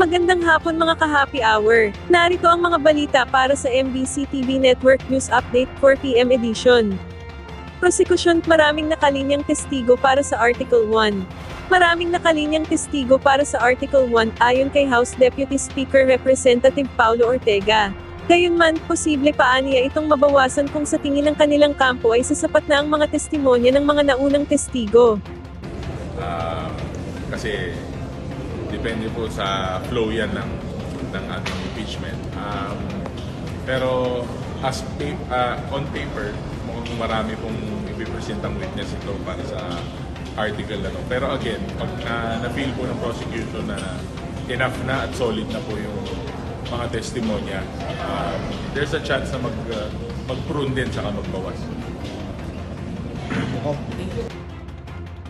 Magandang hapon mga ka-happy hour. Narito ang mga balita para sa MBC TV Network News Update 4 PM edition. Prosekusyon, maraming nakalinyang testigo para sa Article 1. Maraming nakalinyang testigo para sa Article 1 ayon kay House Deputy Speaker Representative Paulo Ortega. Gayunman, posible pa aniya itong mabawasan kung sa tingin ng kanilang kampo ay sasapat na ang mga testimonya ng mga naunang testigo. Kasi depende po sa flow yan ng ating impeachment. Pero on paper, mukhang marami pong ipipresentang witness ito para sa article na to. Pero again, pag na-feel po ng prosecution na enough na at solid na po yung mga testimonya, there's a chance na mag-prune din saka magbawas.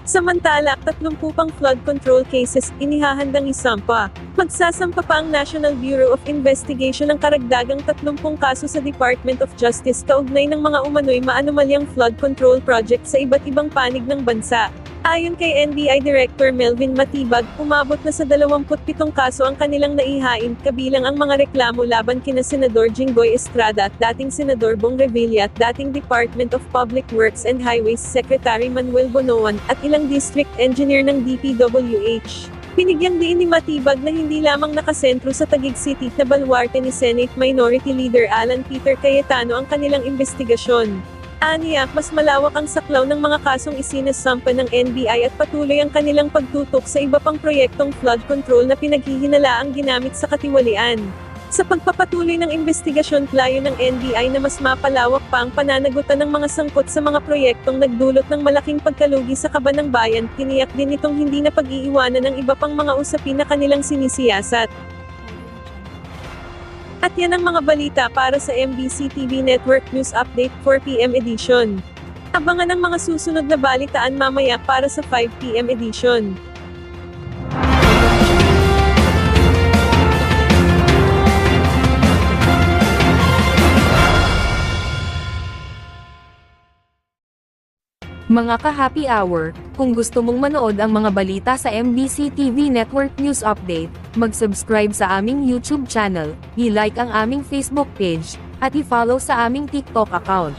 Samantala, 30 pang flood control cases inihahandang isampa. Magsasampa pa ang National Bureau of Investigation ng karagdagang 30 kaso sa Department of Justice kaugnay ng mga umano'y maanumalyang flood control project sa iba't ibang panig ng bansa. Ayon kay NBI Director Melvin Matibag, umabot na sa 27 kaso ang kanilang naihain, kabilang ang mga reklamo laban kina Senador Jinggoy Estrada at dating Senador Bong Revilla at dating Department of Public Works and Highways Secretary Manuel Bonoan, at ilang district engineer ng DPWH. Binigyang diin ni Matibag na hindi lamang nakasentro sa Taguig City na baluarte ni Senate Minority Leader Alan Peter Cayetano ang kanilang investigasyon. Aniya, mas malawak ang saklaw ng mga kasong isinasampa ng NBI at patuloy ang kanilang pagtutok sa iba pang proyektong flood control na pinaghihinalaang ginamit sa katiwalian. Sa pagpapatuloy ng investigasyon, playo ng NBI na mas mapalawak pa ang pananagutan ng mga sangkot sa mga proyektong nagdulot ng malaking pagkalugi sa kaban ng bayan. Tiniyak din itong hindi na pag-iiwanan ng iba pang mga usapin na kanilang sinisiyasat. At yan ang mga balita para sa MBC TV Network News Update 4 PM edition. Abangan ang mga susunod na balitaan mamaya para sa 5 PM edition. Mga ka-happy hour, kung gusto mong manood ang mga balita sa MBC TV Network News Update, mag-subscribe sa aming YouTube channel, i-like ang aming Facebook page, at i-follow sa aming TikTok account.